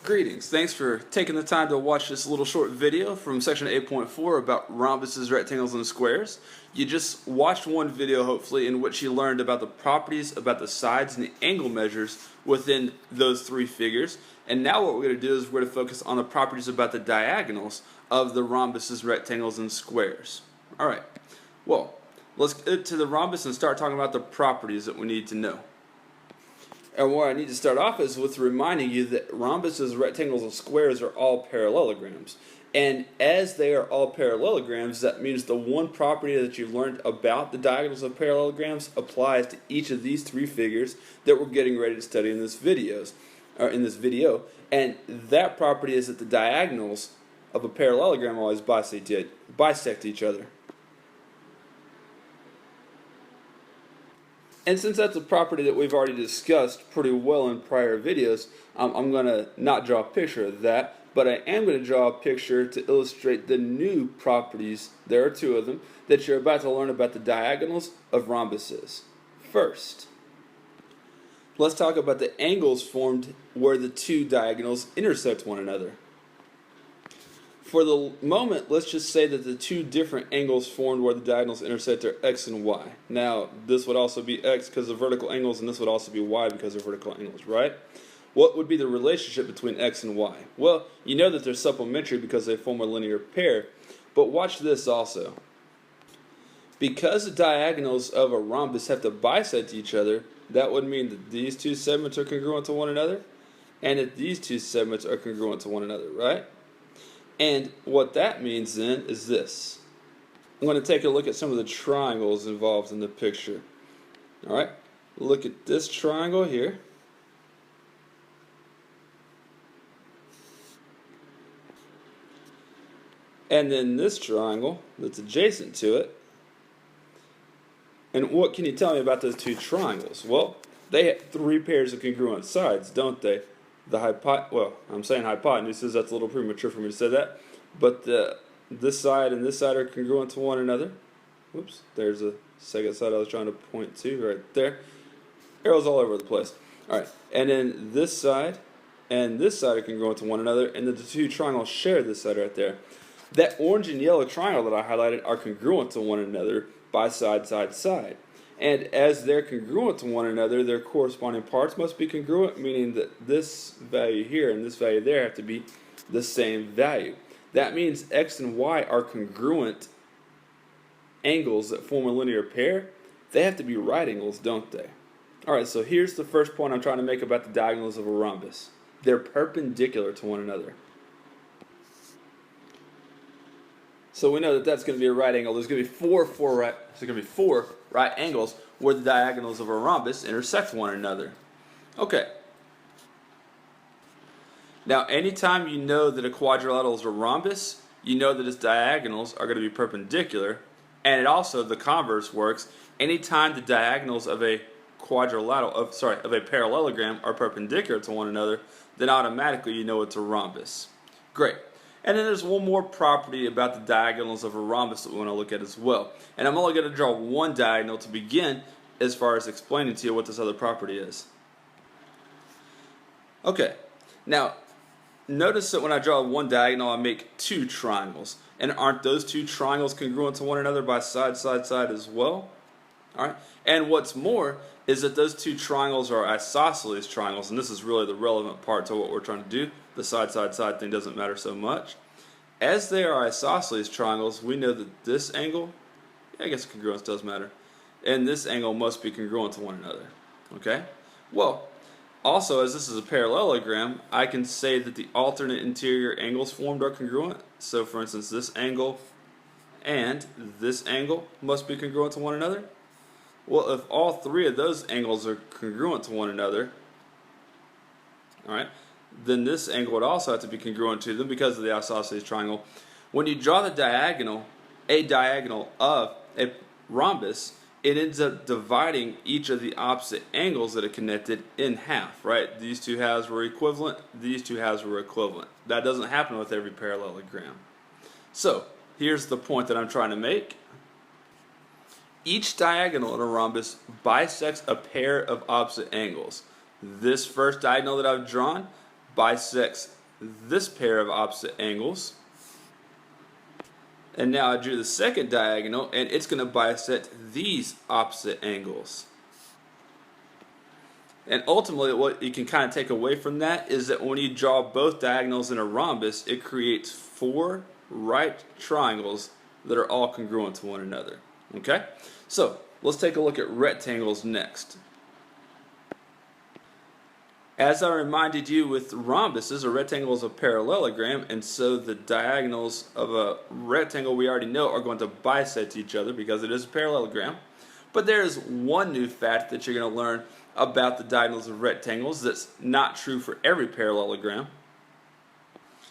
Greetings. Thanks for taking the time to watch this little short video from section 8.4 about rhombuses, rectangles, and squares. You just watched one video, hopefully, in which you learned about the properties, about the sides and the angle measures within those three figures. And now what we're going to do is we're going to focus on the properties about the diagonals of the rhombuses, rectangles, and squares. Alright, well, let's get to the rhombus and start talking about the properties that we need to know. And what I need to start off is with reminding you that rhombuses, rectangles, and squares are all parallelograms. And as they are all parallelograms, that means the one property that you've learned about the diagonals of parallelograms applies to each of these three figures that we're getting ready to study in this video. And that property is that the diagonals of a parallelogram always bisect each other. And since that's a property that we've already discussed pretty well in prior videos, I'm going to not draw a picture of that, but I am going to draw a picture to illustrate the new properties, there are two of them, that you're about to learn about the diagonals of rhombuses. First, let's talk about the angles formed where the two diagonals intersect one another. For the moment, let's just say that the two different angles formed where the diagonals intersect are x and y. Now, this would also be x because of vertical angles, and this would also be y because of vertical angles, right? What would be the relationship between x and y? Well, you know that they're supplementary because they form a linear pair, but watch this also. Because the diagonals of a rhombus have to bisect each other, that would mean that these two segments are congruent to one another, and that these two segments are congruent to one another, right? And what that means then is this. I'm going to take a look at some of the triangles involved in the picture. Alright, look at this triangle here. And then this triangle that's adjacent to it. And what can you tell me about those two triangles? Well, they have three pairs of congruent sides, don't they? I'm saying hypotenuses, that's a little premature for me to say that, but this side and this side are congruent to one another. Whoops, there's a second side I was trying to point to right there. Arrows all over the place. Alright, and then this side and this side are congruent to one another, and then the two triangles share this side right there. That orange and yellow triangle that I highlighted are congruent to one another by side, side, side. And as they're congruent to one another, their corresponding parts must be congruent, meaning that this value here and this value there have to be the same value. That means x and y are congruent angles that form a linear pair. They have to be right angles, don't they? Alright, so here's the first point I'm trying to make about the diagonals of a rhombus. They're perpendicular to one another. So we know that that's going to be a right angle. There's going to be four right angles where the diagonals of a rhombus intersect one another. Okay. Now, anytime you know that a quadrilateral is a rhombus, you know that its diagonals are going to be perpendicular, and it also, the converse works. Anytime the diagonals of a parallelogram are perpendicular to one another, then automatically you know it's a rhombus. Great. And then there's one more property about the diagonals of a rhombus that we want to look at as well. And I'm only going to draw one diagonal to begin as far as explaining to you what this other property is. Okay, now notice that when I draw one diagonal I make two triangles. And aren't those two triangles congruent to one another by side, side, side as well? Alright, and what's more is that those two triangles are isosceles triangles, and this is really the relevant part to what we're trying to do. The side, side, side thing doesn't matter so much. As they are isosceles triangles, we know that this angle, I guess congruence does matter, and this angle must be congruent to one another. Okay? Well, also, as this is a parallelogram, I can say that the alternate interior angles formed are congruent. So, for instance, this angle and this angle must be congruent to one another. Well, if all three of those angles are congruent to one another, alright, then this angle would also have to be congruent to them because of the isosceles triangle. When you draw the diagonal, a diagonal of a rhombus, it ends up dividing each of the opposite angles that are connected in half, right? These two halves were equivalent, these two halves were equivalent. That doesn't happen with every parallelogram. So, here's the point that I'm trying to make. Each diagonal in a rhombus bisects a pair of opposite angles. This first diagonal that I've drawn bisects this pair of opposite angles. And now I drew the second diagonal, and it's going to bisect these opposite angles. And ultimately, what you can kind of take away from that is that when you draw both diagonals in a rhombus, it creates 4 right triangles that are all congruent to one another. Okay? So, let's take a look at rectangles next. As I reminded you with rhombuses, a rectangle is a parallelogram, and so the diagonals of a rectangle we already know are going to bisect each other because it is a parallelogram. But there is one new fact that you're going to learn about the diagonals of rectangles that's not true for every parallelogram.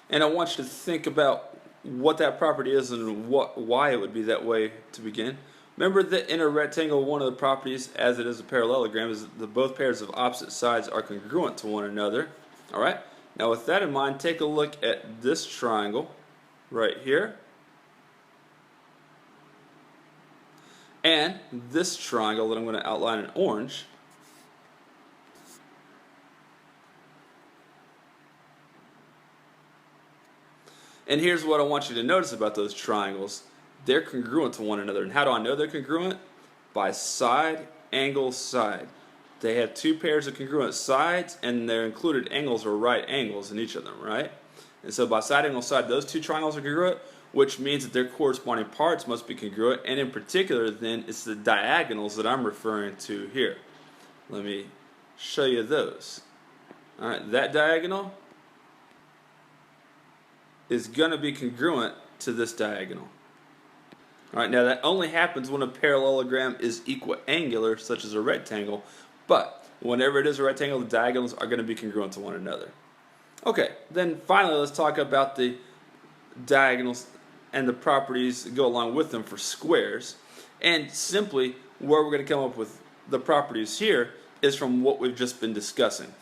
And I want you to think about what that property is and why it would be that way to begin. Remember that in a rectangle, one of the properties, as it is a parallelogram, is that both pairs of opposite sides are congruent to one another. Alright? Now with that in mind, take a look at this triangle right here. And this triangle that I'm going to outline in orange. And here's what I want you to notice about those triangles. They're congruent to one another. And how do I know they're congruent? By side, angle, side. They have 2 pairs of congruent sides, and their included angles are right angles in each of them, right? And so by side, angle, side, those 2 triangles are congruent, which means that their corresponding parts must be congruent. And in particular, then, it's the diagonals that I'm referring to here. Let me show you those. All right, that diagonal is going to be congruent to this diagonal. Alright, now that only happens when a parallelogram is equiangular, such as a rectangle, but whenever it is a rectangle, the diagonals are going to be congruent to one another. Okay, then finally let's talk about the diagonals and the properties that go along with them for squares. And simply, where we're going to come up with the properties here is from what we've just been discussing.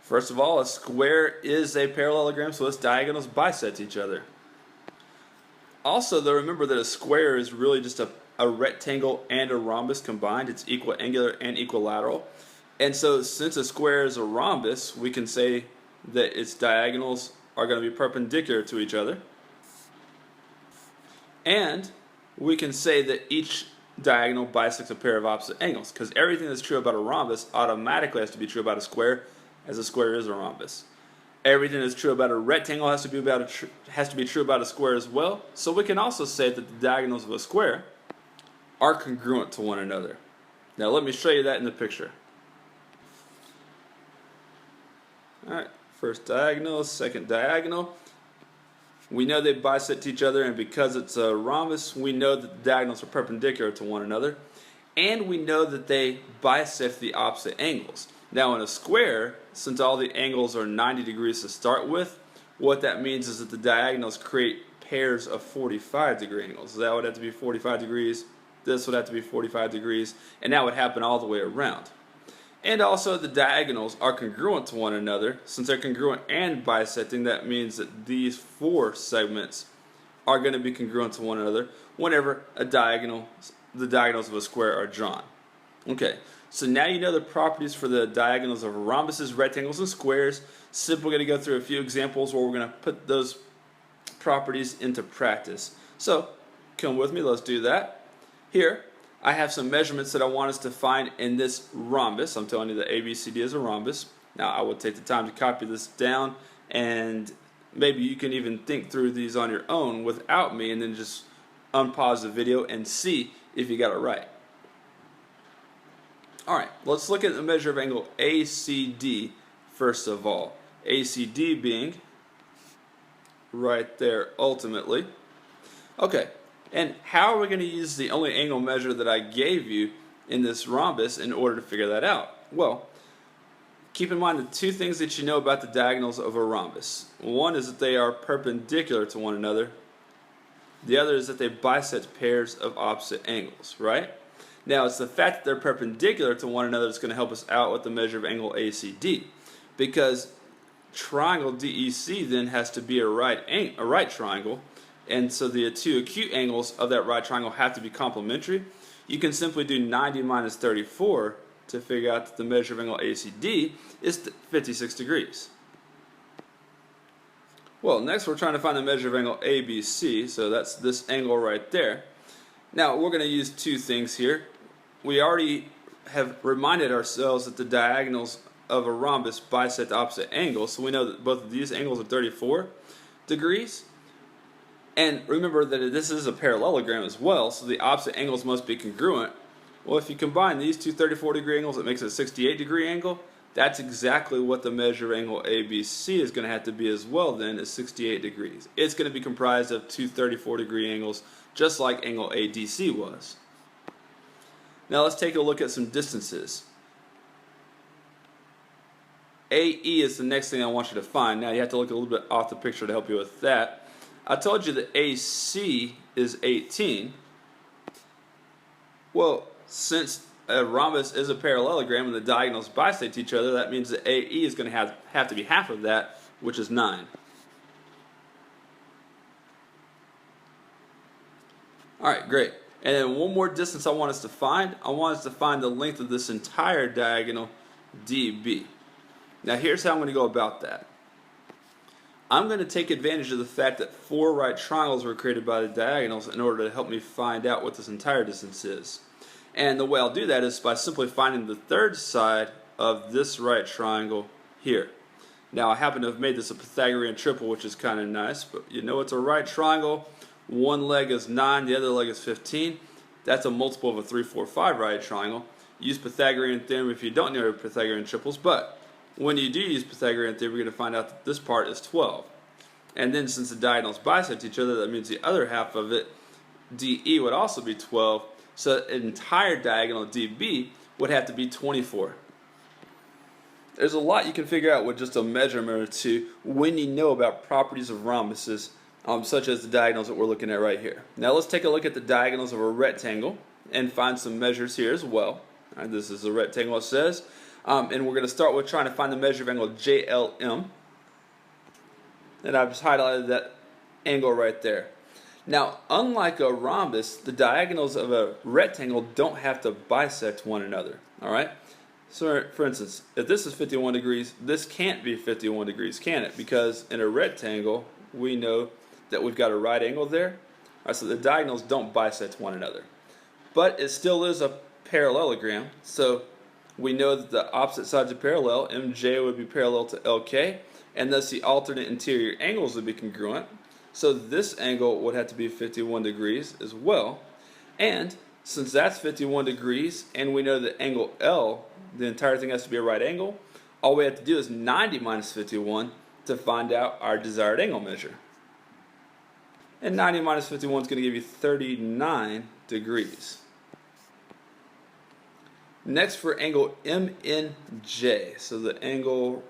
First of all, a square is a parallelogram, so its diagonals bisect each other. Also, though, remember that a square is really just a rectangle and a rhombus combined. It's equiangular and equilateral. And so, since a square is a rhombus, we can say that its diagonals are going to be perpendicular to each other. And we can say that each diagonal bisects a pair of opposite angles, because everything that's true about a rhombus automatically has to be true about a square, as a square is a rhombus. Everything that's true about a rectangle has to be true about a square as well. So we can also say that the diagonals of a square are congruent to one another. Now let me show you that in the picture. Alright, first diagonal, second diagonal. We know they bisect each other, and because it's a rhombus, we know that the diagonals are perpendicular to one another. And we know that they bisect the opposite angles. Now in a square, since all the angles are 90 degrees to start with, what that means is that the diagonals create pairs of 45-degree angles. So that would have to be 45 degrees, this would have to be 45 degrees, and that would happen all the way around. And also the diagonals are congruent to one another. Since they're congruent and bisecting, that means that these 4 segments are going to be congruent to one another whenever the diagonals of a square are drawn. Okay, so now you know the properties for the diagonals of rhombuses, rectangles, and squares. Simply going to go through a few examples where we're going to put those properties into practice. So, come with me, let's do that. Here, I have some measurements that I want us to find in this rhombus. I'm telling you that ABCD is a rhombus. Now, I will take the time to copy this down, and maybe you can even think through these on your own without me, and then just unpause the video and see if you got it right. Alright, let's look at the measure of angle ACD first of all. ACD being right there ultimately. Okay, and how are we going to use the only angle measure that I gave you in this rhombus in order to figure that out? Well, keep in mind the 2 things that you know about the diagonals of a rhombus. One is that they are perpendicular to one another. The other is that they bisect pairs of opposite angles, right? Now, it's the fact that they're perpendicular to one another that's going to help us out with the measure of angle ACD, because triangle DEC then has to be a right triangle, and so the 2 acute angles of that right triangle have to be complementary. You can simply do 90 minus 34 to to figure out that the measure of angle ACD is 56 degrees. Well, next we're trying to find the measure of angle ABC, so that's this angle right there. Now we're going to use two things here. We already have reminded ourselves that the diagonals of a rhombus bisect opposite angles, so we know that both of these angles are 34 degrees. And remember that this is a parallelogram as well, so the opposite angles must be congruent. Well, if you combine these two 34-degree angles, it makes a 68-degree angle. That's exactly what the measure of angle ABC is going to have to be as well then, is 68 degrees. It's going to be comprised of two 34-degree angles, just like angle ADC was. Now let's take a look at some distances. AE is the next thing I want you to find. Now you have to look a little bit off the picture to help you with that. I told you that AC is 18. Well, since a rhombus is a parallelogram and the diagonals bisect each other, that means that AE is going to have to be half of that, which is 9. Alright, great. And then one more distance I want us to find. I want us to find the length of this entire diagonal DB. Now here's how I'm going to go about that. I'm going to take advantage of the fact that 4 right triangles were created by the diagonals in order to help me find out what this entire distance is. And the way I'll do that is by simply finding the third side of this right triangle here. Now I happen to have made this a Pythagorean triple, which is kind of nice, but you know it's a right triangle. One leg is 9, the other leg is 15. That's a multiple of a 3, 4, 5 right triangle. Use Pythagorean theorem if you don't know Pythagorean triples, but when you do use Pythagorean theorem, you're going to find out that this part is 12. And then since the diagonals bisect each other, that means the other half of it, DE, would also be 12. So an entire diagonal DB would have to be 24. There's a lot you can figure out with just a measurement or two when you know about properties of rhombuses, such as the diagonals that we're looking at right here. Now let's take a look at the diagonals of a rectangle and find some measures here as well. All right, this is a rectangle, it says. And we're going to start with trying to find the measure of angle JLM. And I've just highlighted that angle right there. Now, unlike a rhombus, the diagonals of a rectangle don't have to bisect one another. Alright? So, for instance, if this is 51 degrees, this can't be 51 degrees, can it? Because in a rectangle, we know that we've got a right angle there. Alright, so the diagonals don't bisect one another. But it still is a parallelogram, so we know that the opposite sides are parallel. MJ would be parallel to LK, and thus the alternate interior angles would be congruent. So this angle would have to be 51 degrees as well. And since that's 51 degrees, and we know that angle L, the entire thing has to be a right angle, all we have to do is 90 minus 51 to find out our desired angle measure. And 90 minus 51 is going to give you 39 degrees. Next for angle MNJ, so the angle,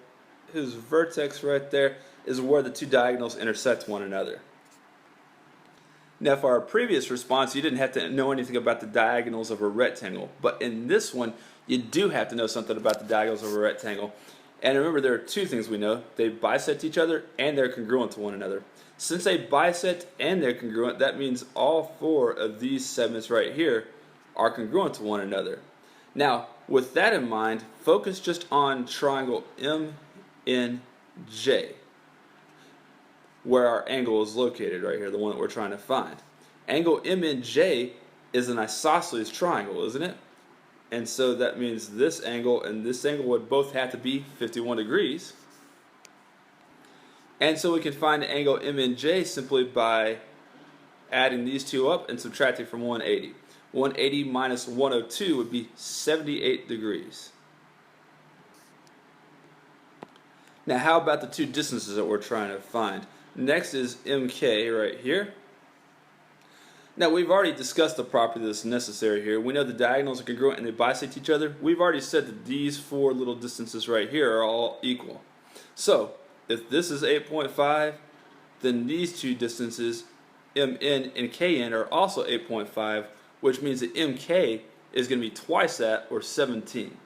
whose vertex right there is where the two diagonals intersect one another. Now for our previous response, you didn't have to know anything about the diagonals of a rectangle, but in this one, you do have to know something about the diagonals of a rectangle. And remember, there are two things we know. They bisect each other and they're congruent to one another. Since they bisect and they're congruent, that means all 4 of these segments right here are congruent to one another. Now, with that in mind, focus just on triangle MNJ, where our angle is located right here, the one that we're trying to find. Angle MNJ is an isosceles triangle, isn't it? And so that means this angle and this angle would both have to be 51 degrees. And so we can find the angle MNJ simply by adding these two up and subtracting from 180. 180 minus 102 would be 78 degrees. Now how about the two distances that we're trying to find? Next is MK right here. Now we've already discussed the property that's necessary here. We know the diagonals are congruent and they bisect each other. We've already said that these 4 little distances right here are all equal. So if this is 8.5, then these two distances, MN and KN, are also 8.5, which means that MK is going to be twice that, or 17.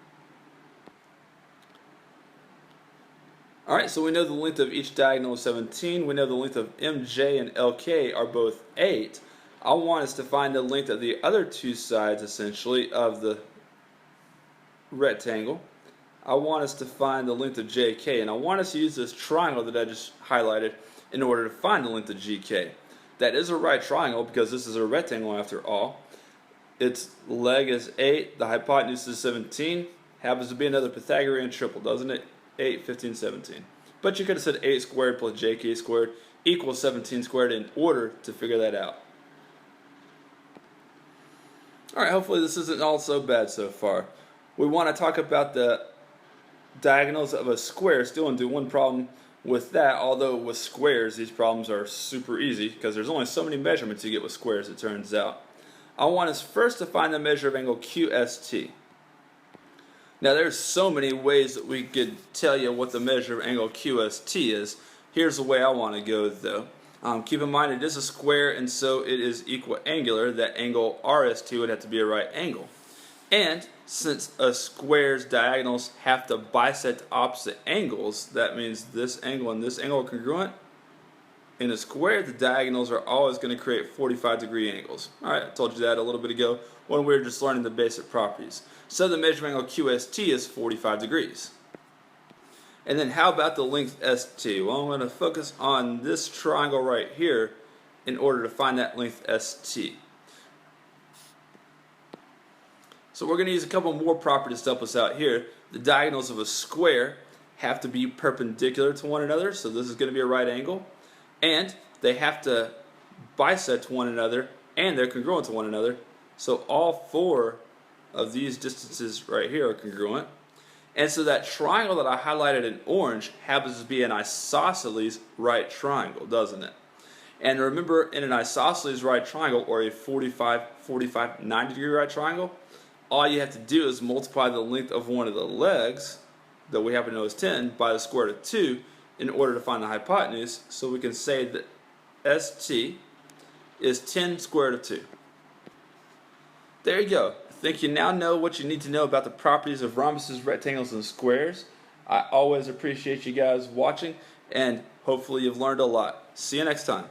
Alright, so we know the length of each diagonal is 17. We know the length of MJ and LK are both 8. I want us to find the length of the other two sides, essentially, of the rectangle, I want us to find the length of JK, and I want us to use this triangle that I just highlighted in order to find the length of GK. That is a right triangle because this is a rectangle after all. Its leg is 8, the hypotenuse is 17. Happens to be another Pythagorean triple, doesn't it? 8, 15, 17. But you could have said 8 squared plus JK squared equals 17 squared in order to figure that out. Alright, hopefully this isn't all so bad so far. We want to talk about the diagonals of a square still and do one problem with that, although with squares these problems are super easy because there's only so many measurements you get with squares, it turns out. I want us first to find the measure of angle QST. Now there's so many ways that we could tell you what the measure of angle QST is. Here's the way I want to go though. Keep in mind it is a square and so it is equiangular. That angle RST would have to be a right angle. And since a square's diagonals have to bisect opposite angles, that means this angle and this angle are congruent. In a square, the diagonals are always going to create 45-degree angles. Alright, I told you that a little bit ago when we were just learning the basic properties. So the measurement angle QST is 45 degrees. And then how about the length ST? Well, I'm going to focus on this triangle right here in order to find that length ST. So we're going to use a couple more properties to help us out here. The diagonals of a square have to be perpendicular to one another, so this is going to be a right angle. And they have to bisect one another, and they're congruent to one another. So all four of these distances right here are congruent. And so that triangle that I highlighted in orange happens to be an isosceles right triangle, doesn't it? And remember, in an isosceles right triangle, or a 45, 90-degree right triangle, all you have to do is multiply the length of one of the legs, that we happen to know is 10, by the square root of 2 in order to find the hypotenuse. So we can say that ST is 10 square root of 2. There you go. I think you now know what you need to know about the properties of rhombuses, rectangles, and squares. I always appreciate you guys watching, and hopefully you've learned a lot. See you next time.